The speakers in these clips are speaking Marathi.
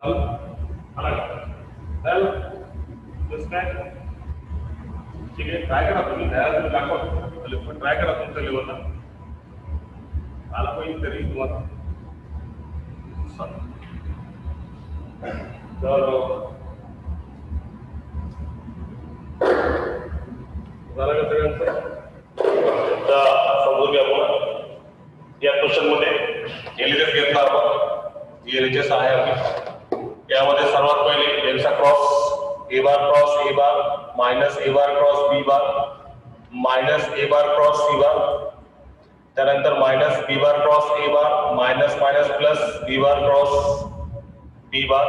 आला का? झालं? जस्ट काय? ठीक आहे, ट्राय करा तुम्ही. तयार तुम्ही दाखवा. पण ट्राय करा तुमच्या लेवलला. आला पाहिजे तरी तुम्हाला. तर झालं का सगळ्यांचं? एकदा समजून घ्या पुन्हा. या क्वेश्चन मध्ये एलएचएस घेतला आपण. एलएचएस आहे आपली. यामध्ये सर्वात पहिले एलचा cross A bar cross A bar minus A bar cross B bar minus A bar cross C bar, त्यानंतर minus B bar cross A bar minus minus plus B bar cross B bar,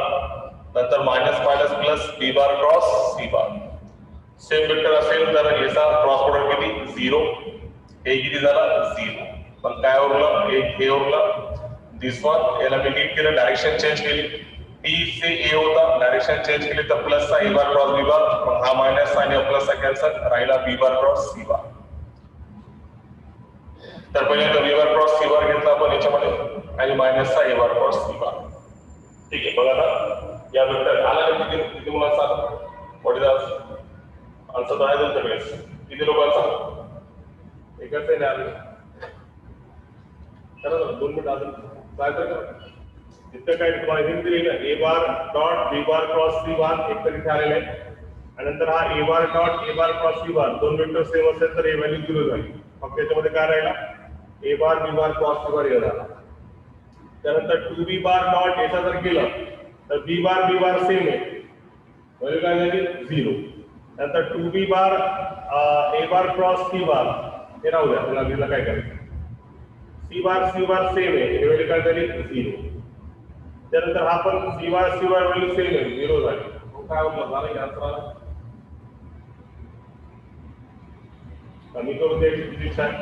नंतर minus minus plus B bar cross C bar. Same vector असेल तर याचा क्रॉस प्रोडक्ट किती? 0. हे किती झाला? 0. पण काय उरलं? एक हे उरलं. दिस वन याला मी नीट केलं, डायरेक्शन चेंज केली. बी से ए होता, डायरेक्शन चेंज केली तर प्लसचा ए बार क्रॉस बी बार, मग हा मायनस आणि प्लसचा कॅन्सल, राहिला बी बार क्रॉस सी बार. तर पहिल्यांदा बी बार क्रॉस सी बार घेतला आपण याच्यामध्ये आणि मायनसचा ए बार क्रॉस सी बार. ठीक आहे, बघा ना या वेक्टर आला का किती मुलांचा? What is answer? आहे तुमच्याकडे किती लोकांचा? एकच आहे ना? करा ना 2 मिनिट अजून ट्राय तर करा. इतकं काय तुम्हाला हिंट दिली ना, A bar dot B bar cross C bar एक तरी आलेलं आहे आणि नंतर हा A bar dot A bar cross C bar दोन वेक्टर सेम असेल तर ए व्हॅल्यू 0 झाली. फक्त याच्यामध्ये काय राहिला? ए bar B bar cross C bar हे झाला. त्यानंतर 2b बार डॉट याचा जर केलं तर बी बार सेम आहे, व्हॅल्यू काय झाली? 0. नंतर 2b bar A bar cross C bar हे राहू द्या, तुला दिलं काय करायचं? सी बार सेम आहे, हे व्हॅल्यू काय झाली? 0. त्यानंतर हा पण सी बार व्हॅल्यू सेम आहे, 0 झाली. मग काय होतं? झालं की आन्सर आला. कमी करून द्यायची किती छान.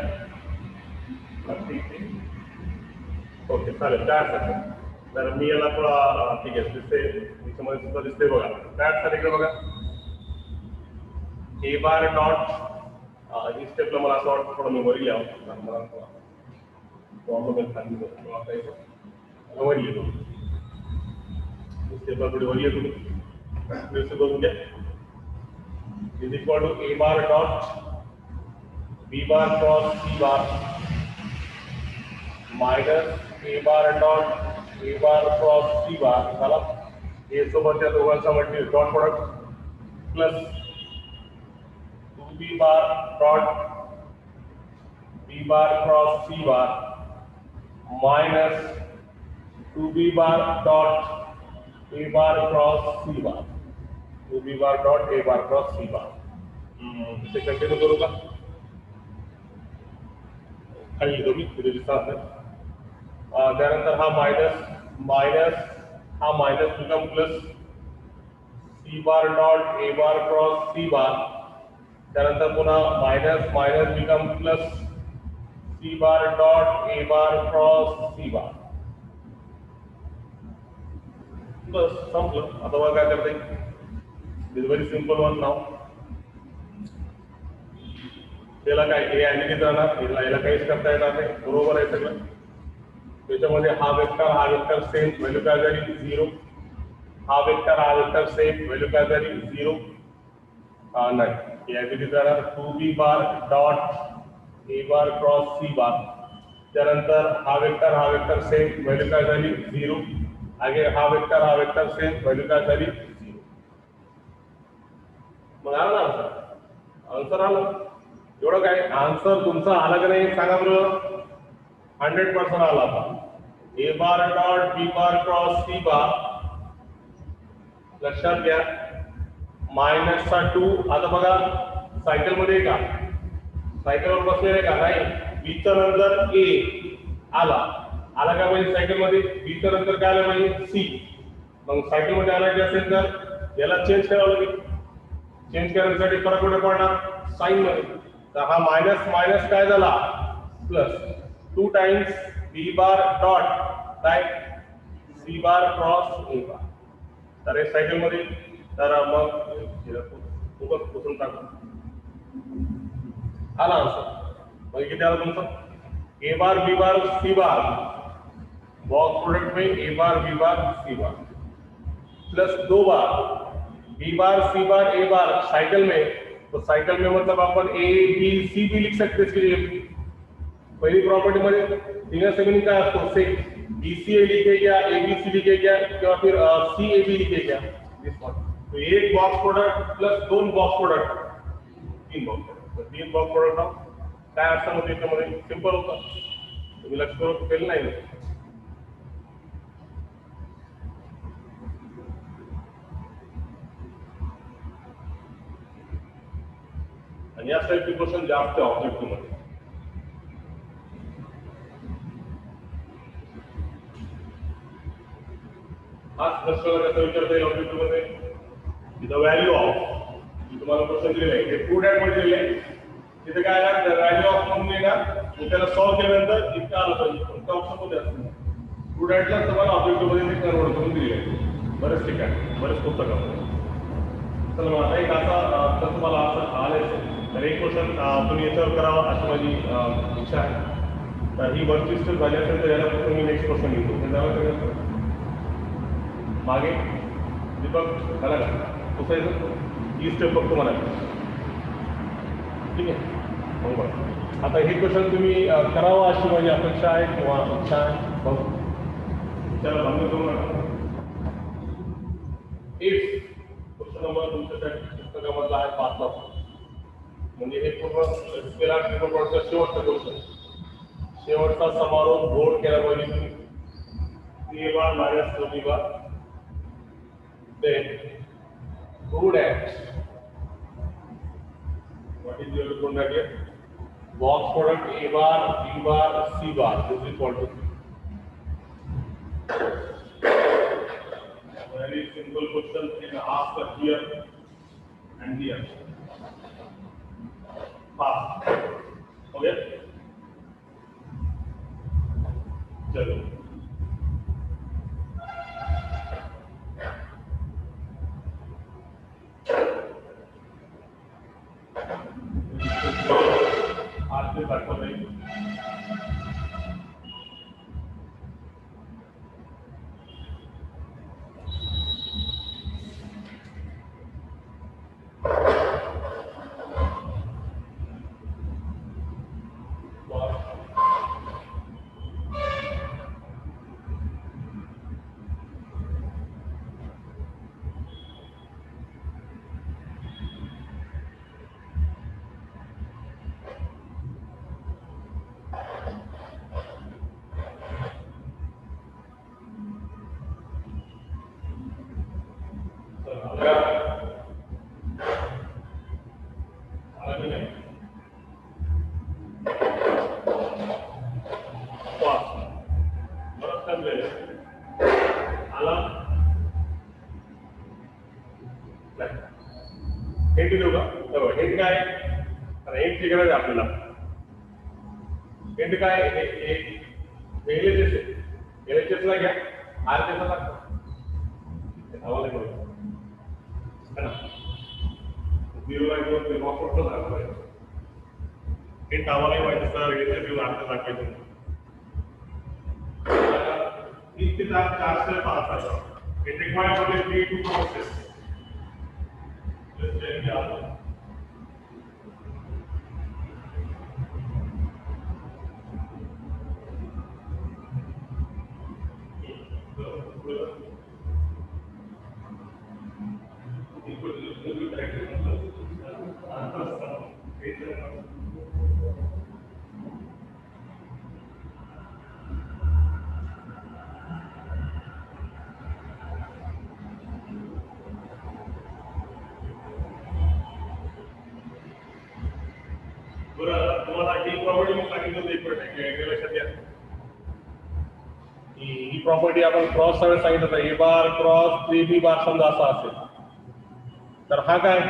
ओके चालेल. काय असेल तर मी याला थोडा ठीक आहे दिसते, त्याच्यामध्ये सुद्धा दिसते बघा. काय असेल इकडे बघा, ए बार डॉट ही स्टेपला मला असं वाटतं थोडं मी वरी लिहावं, मला प्रॉब्लेम आहे खाली वरी लिहितो. स्टेपला थोडी वरी आहे, तुम्ही बघून घ्या. Is equal to A bar dot B bar cross C bar minus A bar dot A bar cross C bar झाला. ए सोबत त्या दोघांचा material dot product plus 2b bar dot B bar cross C bar minus 2b bar dot A bar cross C bar 2b bar dot A bar cross C bar. इथे कंटिन्यू करू का? खाली लिहितो मी, तिथे दिसतात नाही. त्यानंतर हा मायनस हा minus become plus C bar dot A bar cross C bar, त्यानंतर पुन्हा minus become plus C bar dot A bar cross C bar. बस संपलं. आता बघा काय करते. This very simple one now. त्याला काय ए ॲडिटिव्ह राहणार, याला काहीच करता येणार नाही, बरोबर आहे सगळं. त्याच्यामध्ये हा वेक्टर सेम, व्हॅल्यू काय झाली? 0. हा वेक्टर सेम, व्हॅल्यू काय झाली? 0. नाही, ॲडिटिव्ह राहणार 2b bar dot A bar cross C bar, त्यानंतर हा वेक्टर सेम, व्हॅल्यू काय झाली? 0. अगेन हा वेक्टर सेम, व्हॅल्यू काय झाली? 0. मग आला ना आन्सर आलं. एवढं काय आन्सर तुमचा आला का नाही सांगा बरं? 100% आला. A bar dot B bar cross C bar, लक्षात घ्या मायनसचा 2. आता बघा सायकल मध्ये का सायकलवर बसलेले का? नाही. बीच्या नंतर ए आला का पाहिजे सायकल मध्ये? बीच्या नंतर काय आलं पाहिजे? सी. मग सायकल मध्ये आणायचे असेल तर याला चेंज करावं लागेल. चेंज करण्यासाठी फरक कुठे पडणार? साईन मध्ये. तर हा मायनस काय झाला? Plus 2 times B bar dot काय? C bar cross A bar. तर एक सायकल मध्ये, तर मग पुसून टाकू. आला आन्सर. मग किती आला तुमचं? ए बार बी बार सी बार, बॉक्स प्रोडक्ट में ए bar B bar C bar. Plus 2 bar, B bar C bar A bar cycle में, तो साइकिल में मतलब अपन ए बी सी भी लिख सकते इसके लिए। पहली प्रॉपर्टी मध्ये लिनियर सेमिंग काय असतो, से बी सी ए लिखे क्या, ए बी सी लिखे क्या, किंवा फिर सी ए बी लिखे क्या, तो एक box product plus 2 box product, 3 box product, तो 3 बॉक्स प्रोडक्ट काय असतं मग त्याच्यामध्ये, सिंपल होतं, तुम्ही लक्ष करून केलं नाही. आणि या टाईपचे क्वेश्चन जास्त ऑब्जेक्टिव्ह मध्ये. हाच प्रश्न कसा विचारता येईल ऑब्जेक्टिव्ह मध्ये, द व्हॅल्यू ऑफ, तुम्हाला क्वेश्चन दिलेला आहे ते ट्रू डॅट मध्ये दिलेलं आहे, तिथे काय आहे व्हॅल्यू ऑफ म्हणून येणार, त्याला सॉल्व्ह केल्यानंतर इतका आलं पाहिजे, कोणत्या ऑप्शन मध्ये असतं ट्रू डॅटला तुम्हाला ऑब्जेक्टिव्ह मध्ये ते कन्वर्ट करून दिलेलं आहे बरेच ठिकाणी, बरेच पुस्तकामध्ये. तर मग आता एक असा तर तुम्हाला असं आलं तर एक क्वेश्चन तुम्ही याच्यावर करावा अशी माझी इच्छा आहे. तर ही वरची स्टेप झाली असेल तर याला मी नेक्स्ट क्वेश्चन घेतो, ते जावं मागे दीपक झाला का पुसायचं, ही स्टेप फक्त मला, ठीक आहे. मग बघा आता हे क्वेश्चन तुम्ही करावं अशी माझी अपेक्षा आहे किंवा इच्छा आहे. बघू त्याला बंद करू नका. इफ क्वेश्चन नंबर तुमच्यासाठी पुस्तकामधला आहे 5वा, म्हणजे हे पूर्ण स्केलार ट्रिपल शेवटचा क्वेश्चन, शेवटचा समारोप घोड केला पाहिजे तुम्ही. A bar minus B bar, then true dat, what is your true dat here? Box product A bar, B bar, C bar is equal to, very simple question in ask here and here. Fast. Okay? चलो आज से बात कर रही हेंट देऊ का? हेंट काय? हेंटची गरज आहे आपल्याला. हेंट काय? एलएचएस आहे. एलएचएसला घ्या, आरएचएसला लागतं. आवाज येतो है ना? 0 ला घेऊन ते बॉक्स झाला पाहिजे. हेंट आवाजही माहिती सर, एलएचएस घेऊन आरएचएस दाखवायचं. 3 ते 4 स्टेप असतात. It requires only 3 to process. Let's check the other. He property आपण क्रॉस सगळं सांगितलं होतं. ए बार क्रॉस 3B बार समजा असा असेल तर हा काय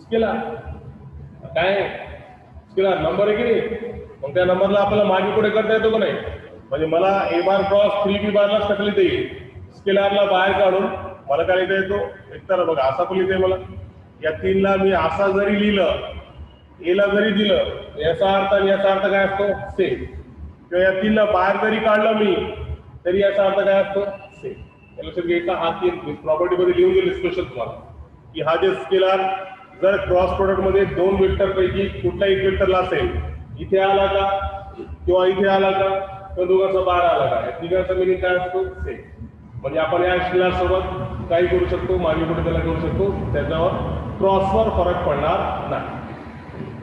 स्केलर, काय स्केलर नंबर आहे की नाही. मग त्या नंबरला आपल्याला मागे पुढे करता येतो का नाही. म्हणजे मला ए बार क्रॉस 3B बारलाच कसं लिहिता येईल, स्केलरला बाहेर काढून मला काय लिहिता येतो. एकतर बघा असा पण लिहिता मला, या 3 ला मी असा जरी लिहिलं, एला जरी दिलं, याचा अर्थ आणि याचा अर्थ काय असतो सेम. किंवा या 3 ला बाहेर जरी काढलं मी तरी याचा अर्थ काय असतो सेम. लक्षात घ्यायचा हा तीन प्रॉपर्टी मध्ये लिहून दिले स्पेशल तुम्हाला की हा जे स्केलार जर क्रॉस प्रोडक्ट मध्ये दोन वेक्टर पैकी कुठला एक वेक्टरला असेल इथे आला का किंवा इथे आला का तर दोघांचा बाहेर आला का या तिघांचा मिनिंग काय असतो सेम म्हणजे आपण या स्केलार सोबत काही करू शकतो मागे पुढे त्याला करू शकतो त्याच्यावर क्रॉसवर फरक पडणार नाही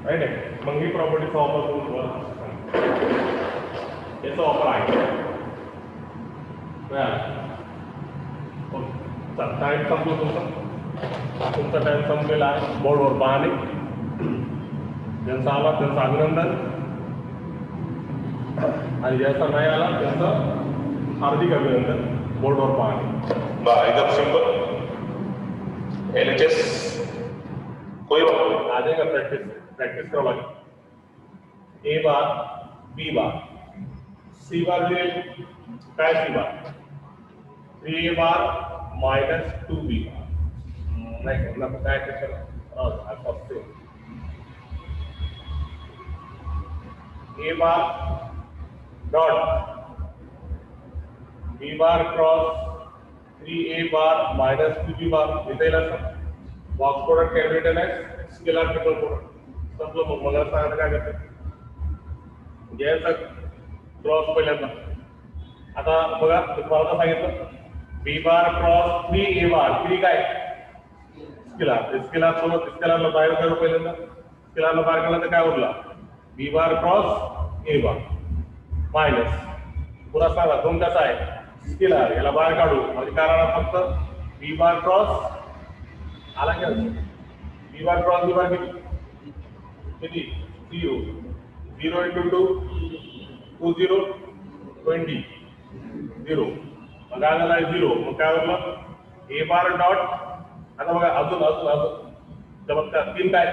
राईट आहे मग ही प्रॉपर्टीचा वापर करून तुम्हाला याचा वापर आहे टाइम संपलो तुमचा टाइम संपलेला आहे बोर्डवर पाहणे ज्यांचा आला त्यांचं अभिनंदन आणि ज्यांचा नाही आला त्यांचं हार्दिक अभिनंदन बोर्डवर पाहणे बा एकदम सिंपल एलएचएस कोई बात नहीं आ जाएगा प्रैक्टिस करो लगे ए बार बी बार सी बार दिए काय सी बार 3a बार माइनस 2b बार नहीं मतलब काय कैसे आपको A bar dot B bar cross 3a bar minus 2b bar इथे box product can be written as scalar triple product समजलं मग मला सांगायला काय करते घ्यायचा क्रॉस पहिल्यांदा आता बघा तुम्हाला सांगितलं बी बार क्रॉस 3a बार 3 काय स्केलार सोबत स्केलारला बाहेर काढू पहिल्यांदा स्केलारला बाहेर काढला तर काय उरला B bar cross a bar minus पुन्हा सांगा दोन कसा आहे स्केलार याला बाहेर काढू म्हणजे कारण फक्त बी बार क्रॉस आला क्या बी बार क्रॉस बी बार किती 0 0 into 2 2 0 20 0 मग काय झालं 0 मग काय उरलं ए बार डॉट आता बघा अजून अजून अजून चमत्कार तीन काय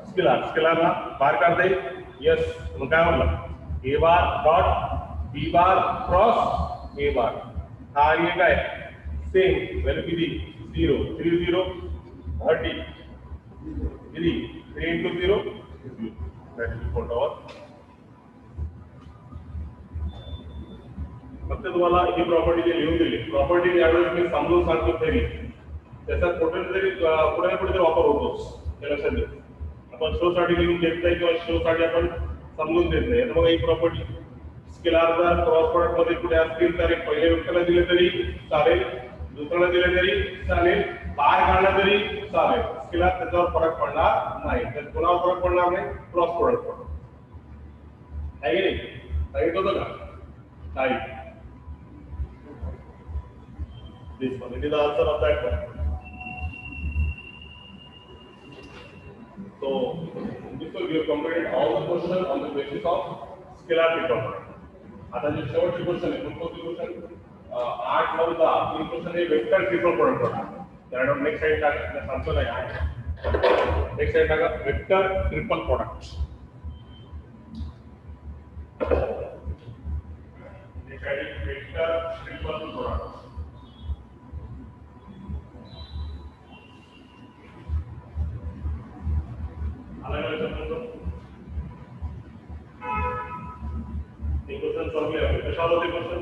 स्केलारला बाहेर काढता येईल यस मग काय उरलं ए bar dot B bar cross A बार हा एक आहे सेम व्हॅल्यू किती 0 3 0 30 किती 3 into 0 that is equal to फक्त तुम्हाला ही प्रॉपर्टी जे लिहून दिली प्रॉपर्टी यावेळेस मी समजून सांगतो तरी त्याचा कुठेतरी पुढे पुढे वापर होतोच हे लक्षात घ्या आपण शो साठी लिहून देत नाही किंवा शो साठी आपण समजून देत नाही आता मग ही प्रॉपर्टी स्केलारचा क्रॉस प्रोडक्ट मध्ये कुठे असतील तर एक पहिल्या व्यक्तीला दिले तरी चालेल दुसऱ्याला दिले तरी चालेल बाहेर काढला तरी चालेल स्केलार त्याच्यावर फरक पडणार नाही तर कोणावर फरक पडणार नाही क्रॉस प्रोडक्ट पडणार आहे की नाही सांगितलं होतं का नाही this one it is the answer of that one so this will give completed all the question on the basis of scalar triple product आता जे शेवटची क्वेश्चन आहे कोणती क्वेश्चन 8 9 10 तीन क्वेश्चन हे वेक्टर ट्रिपल प्रोडक्ट होता त्यानंतर नेक्स्ट साइड टाका सांगतो नाही आहे नेक्स्ट साइड टाका vector triple product next side vector triple product question संपले कशावर होते question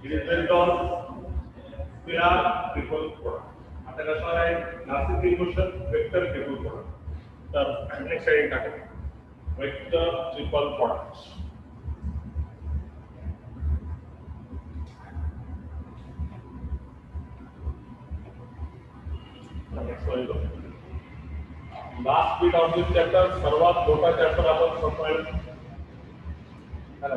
it is based on scalar triple product आता कशावर आहे लास्ट तीन क्वेश्चन वेक्टर ट्रिपल प्रोडक्ट तर नेक्स्ट साइड टाका vector triple product last bit of this chapter सर्वात मोठा चॅप्टर आपण संपवायला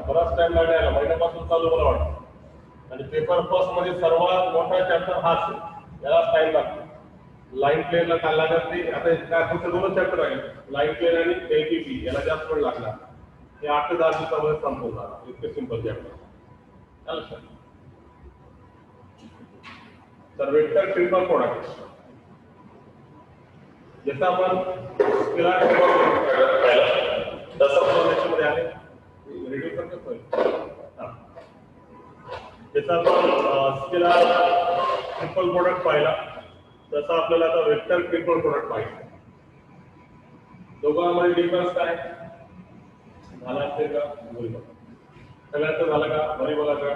बराच टाइम लागला महिन्यापासून चालू मला वाटतं आणि पेपर फर्स्ट मध्ये सर्वात मोठा चॅप्टर हाच आहे यालाच टाइम लागतो लाईन प्लेनला काय लागत नाही आता काय फक्त दोनच चॅप्टर आहे लाईन प्लेन आणि एपीपी याला जास्त वेळ लागणार हे 8 ते 10 दिवसामध्ये संपवणार इतके सिंपल चॅप्टर चालेल तर वेक्टर ट्रिपल प्रोडक्ट जसं आपण स्केलार तसं मध्ये आले रेडिओ करतो जसं आपण स्केलार ट्रिपल प्रोडक्ट पाहिला तसं आपल्याला आता वेक्टर ट्रिपल प्रोडक्ट पाहिजे दोघांमध्ये डिफरन्स काय झाला असेल का बोल सगळ्यांचं झालं का बरी बघा का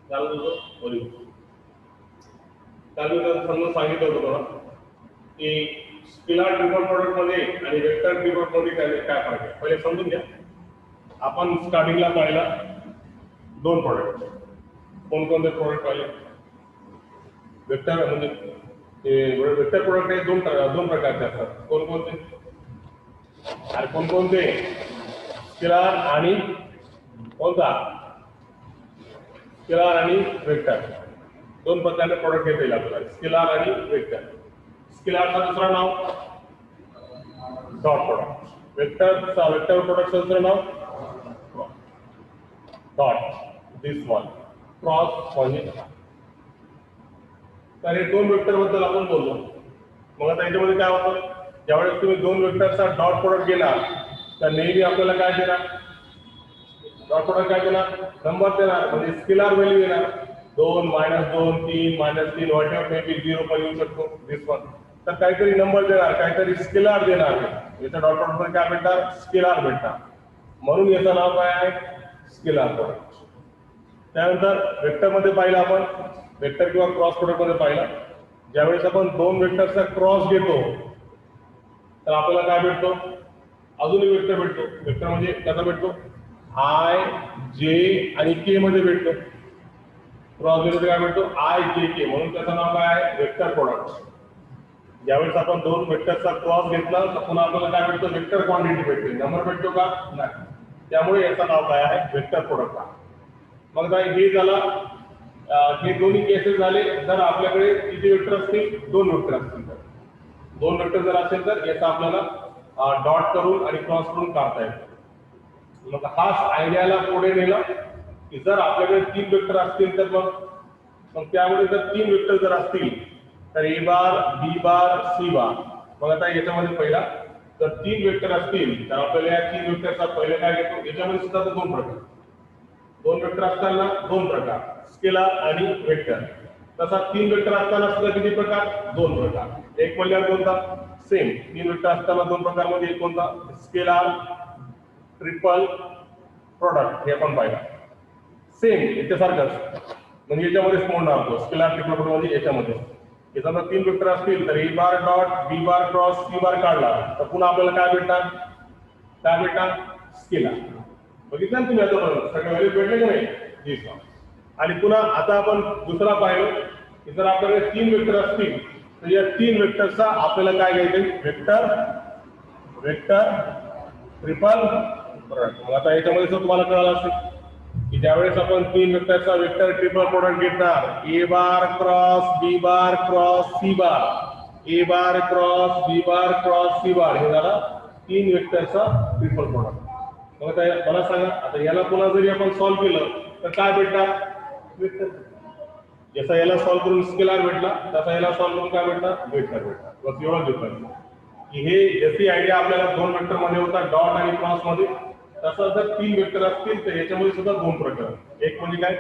झालं तुझं ओरिजिन. काल मी त्याला समजून सांगितलं होतं तुला की स्केलर ट्रिपल प्रोडक्ट मध्ये आणि वेक्टर ट्रिपल मध्ये काय फरक आहे पहिले समजून घ्या. आपण स्टार्टिंगला पाहिला दोन प्रोडक्ट. कोणकोणते प्रोडक्ट पाहिले? वेक्टर म्हणजे वेक्टर प्रोडक्ट हे दोन प्रकारचे असतात. कोणकोणते? आणि कोणकोणते? स्केलर आणि कोणता? स्केलर आणि वेक्टर दोन प्रकारचे प्रोडक्ट घेता येईल आपल्याला. स्केलर आणि वेक्टर. स्केलरचं दुसरं नाव डॉट प्रोडक्ट. वेक्टर प्रोडक्टचं दुसरं नाव डॉट. दिस वन क्रॉस म्हणजे. तर हे दोन वेक्टर बद्दल आपण बोललो. मग आता याच्यामध्ये काय होतं? ज्यावेळेस तुम्ही दोन वेक्टरचा डॉट प्रोडक्ट घेणार तर नेहमी आपल्याला काय देणार? डॉट प्रोडक्ट काय देणार? नंबर देणार म्हणजे स्केलर व्हॅल्यू येणार. 2 -2 3 -3 व्हॉट एव्हर मे बी 0 पण येऊ शकतो. दिस वन तर काहीतरी नंबर देणार, काहीतरी स्केलर देणार. याच्या डॉट प्रोडक्ट मध्ये काय भेटणार? स्केलर भेटणार. म्हणून याचं नाव काय आहे? Scalar product. त्यानंतर वेक्टर मध्ये पाहिलं आपण, वेक्टर किंवा क्रॉस प्रोडक्ट मध्ये पाहिलं ज्यावेळेस आपण दोन वेक्टरचा क्रॉस घेतो तर आपल्याला काय भेटतो? अजून एक वेक्टर भेटतो. वेक्टर म्हणजे कसा भेटतो? आय जे आणि के मध्ये भेटतो. क्रॉस घेतो काय भेटतो? आय जे के. म्हणून त्याचं नाव काय आहे? Vector product. ज्यावेळेस आपण दोन वेक्टरचा क्रॉस घेतला तर पुन्हा आपल्याला काय भेटतो? वेक्टर क्वांटिटी भेटते. नंबर भेटतो का? नाही. त्यामुळे याचं नाव काय आहे? Vector product. मग काय हे झालं, हे दोन्ही केसेस झाले जर आपल्याकडे किती वेक्टर असतील? दोन वेक्टर असतील. तर दोन वेक्टर जर असेल तर याचा आपल्याला डॉट करून आणि क्रॉस करून काढता येतो. मग हाच आयडियाला पुढे नेला की जर आपल्याकडे तीन वेक्टर असतील तर मग त्यामध्ये जर तीन वेक्टर जर असतील तर A bar, B bar, C बार. मग आता याच्यामध्ये पहिला जर तीन वेक्टर असतील तर आपल्याला या तीन वेक्टरचा पहिले काय घेतो? याच्यामध्ये सुद्धा दोन प्रकार. दोन वेक्टर असताना दोन प्रकार, स्केलर आणि वेक्टर. तसा तीन वेक्टर असताना सुद्धा किती प्रकार? दोन प्रकार. एक म्हणल्यावर कोणता? सेम. तीन वेक्टर असताना दोन प्रकार मध्ये एक कोणता? Scalar triple product. हे आपण पाहिलं. सेम याच्यासारखंच म्हणजे याच्यामध्येच मोड राहतो. स्केलर ट्रिपल प्रोडक्ट म्हणजे याच्यामध्ये समजा तीन वेक्टर असतील तर A bar dot, B bar cross, C bar काढला तर पुन्हा आपल्याला काय भेटणार? काय भेटणार? स्केलर. बघितलं ना तुम्ही आतापर्यंत सगळे व्हॅल्यू भेटले की नाही? आणि पुन्हा आता आपण दुसरा पाहिलो की जर आपल्याकडे तीन वेक्टर असतील तर या तीन वेक्टरचा आपल्याला काय घ्यायचं? Vector triple product. मग आता याच्यामध्ये तुम्हाला कळलं असेल की ज्यावेळेस आपण तीन वेक्टरचा वेक्टर ट्रिपल प्रोडक्ट घेणार, A bar cross B bar cross C bar, A bar cross B bar cross C bar, हे झाला तीन वेक्टरचा ट्रिपल प्रोडक्ट. मग आता मला सांगा, आता याला पुन्हा जरी आपण सॉल्व्ह केलं तर काय भेटणार? वेक्टर. जसा याला सॉल्व्ह करून स्केलर भेटला तसा याला सॉल्व्ह करून काय भेटणार? वेक्टर भेटणार. बस एवढा डिफरन्स की हे जशी आयडिया आपल्याला दोन वेक्टर मध्ये होता डॉट आणि क्रॉस मध्ये, तसं जर तीन वेक्टर असतील तर याच्यामध्ये सुद्धा दोन प्रकार. एक म्हणजे काय?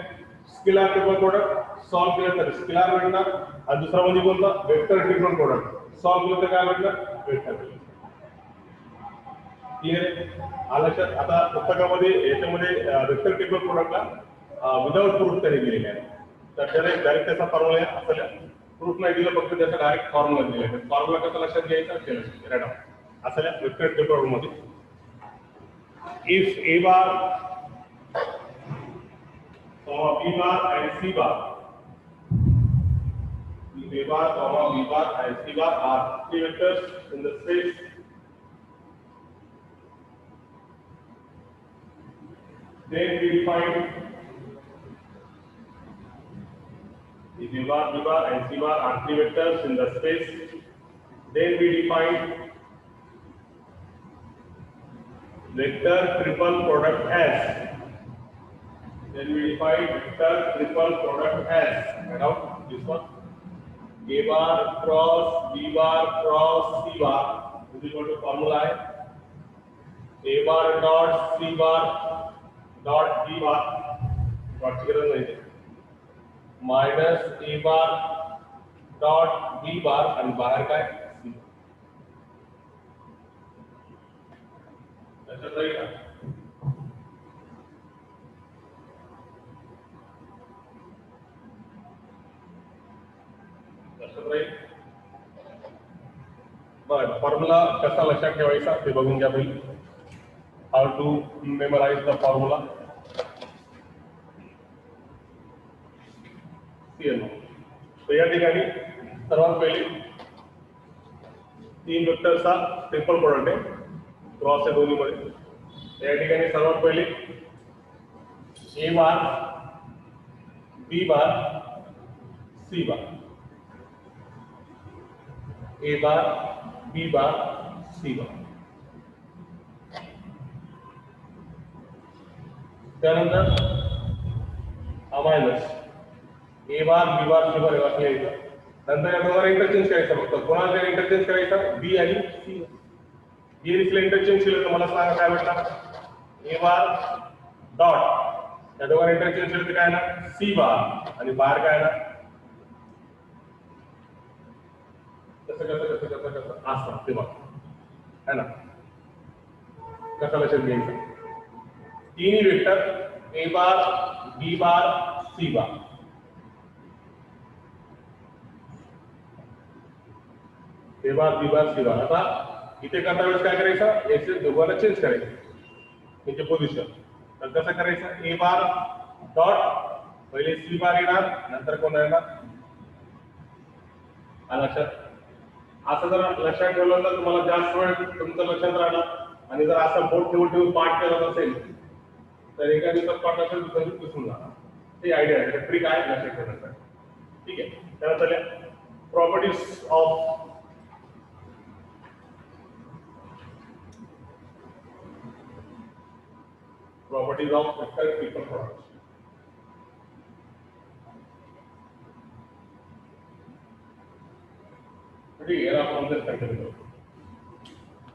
स्केलर ट्रिपल प्रोडक्ट सॉल्व्ह केलं तर स्केलर भेटणार आणि दुसरा म्हणजे कोणता? वेक्टर ट्रिपल प्रोडक्ट सॉल्व्ह केलं तर काय भेटणार? वेक्टर भेटणार. क्लिअर आहे? आलक्षात? आता पुस्तकामध्ये याच्यामध्ये वेक्टर ट्रिपल प्रोडक्टला विदाउट प्रूफ त्यांनी दिलेले आहे. तर डायरेक्ट त्याचा फॉर्म्युला असल्या प्रूफ नाही दिलं, फक्त त्याचा डायरेक्ट फॉर्म्युला दिला आहे. फॉर्म्युला कसा लक्षात घ्यायचा? राईट ऑफ असल्या वेक्टर ट्रिपल प्रोडक्टमध्ये if A bar, B bar and C bar, if A bar, B bar and C bar are three vectors in the space, then we define if A bar, B bar and C bar are three vectors in the space, then we define vector triple product as. Then we define vector triple product as. Write out this one. A bar cross B bar cross C bar is equal to formula है. A bar dot C bar dot B bar dot की गरज नहीं है. Minus A bar dot B bar आणि बाहर का है C. अच्छा सही है. कसा लक्षात ठेवायचा ते बघून घ्या पहिले. How to memorize the formula. तर या ठिकाणी सर्वात पहिले 3 वेक्टरचा ट्रिपल प्रोडक्ट आहे, क्रॉस आहे दोन्हीमध्ये. या ठिकाणी सर्वात पहिले ए bar B bar C bar, A bar B bar C bar. त्यानंतर हा minus A bar B bar C बार असं लिहायचं. नंतर या दोघांना इंटरचेंज करायचं. फक्त कोणाला इंटरचेंज करायचं, बी आणि सी. बी दिसलं इंटरचेंज केलं तर मला सांगा काय भेटणार, ए बार डॉट, या दोघांना इंटरचेंज केलं तर काय ना सी बार, आणि बार काय ना कसं कसं कसं कसं कसं असं ते बघ है ना. कसं लक्षात घ्यायचं, तिन्ही vector A bar B bar C bar. A bar B bar C bar. आता इथे करता वेळेस काय करायचं, याचे दोघांना चेंज करायचं म्हणजे पोझिशन. तर कसं करायचं, ए बार डॉट पहिले सी बार येणार, नंतर कोण येणार लक्षात. असं जर लक्षात ठेवलं तर तुम्हाला जास्त वेळ तुमचं लक्षात राहणार. आणि जर असं बोट ठेवून पाठ केला नसेल तर एका दिवसात पाठ असेल दुसऱ्या दिवशी विसरून जाणार. ते आयडिया आहे, ट्रिक आहे लक्षात ठेवण्यासाठी. ठीक आहे. त्यानंतर properties of vector triple product. ठीक आहे, आपण नंतर कंटिन्यू करू.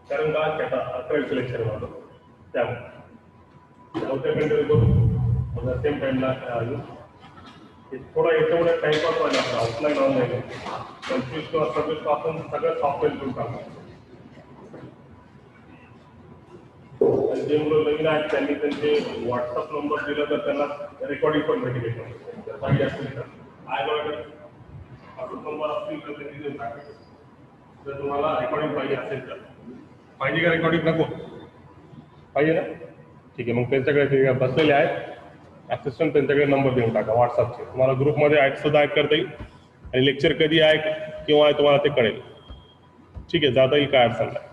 कारण का आता 11th लेक्चर होतं त्यामुळे नव्हत्या कंटिन्यू करू. सेम टाइमला थोडा याच्यामुळे टाइमपास व्हायला आपला ऑफलाईन ऑनलाईन 25 किंवा 26 पासून सगळं सॉफ्टवेअर करून टाकणार. जे मुलं नवीन आहेत त्यांनी त्यांचे व्हॉट्सअप नंबर दिला तर त्यांना रेकॉर्डिंग पण भेटेल. जर पाहिजे असेल तर व्हॉट्सअप नंबर असतील तर त्यांनी देऊन टाकायचं. जर तुम्हाला रेकॉर्डिंग पाहिजे असेल तर. पाहिजे का रेकॉर्डिंग, नको पाहिजे ना, ठीक आहे. मग त्यांच्याकडे ते बसलेले आहेत असिस्टंट, त्यांच्याकडे नंबर देऊन टाका व्हॉट्सअपचे. तुम्हाला ग्रुपमध्ये सुद्धा ॲड करता येईल आणि लेक्चर कधी आहे किंवा आहे तुम्हाला ते कळेल. ठीक आहे, जाता येईल, काय अडचण नाही.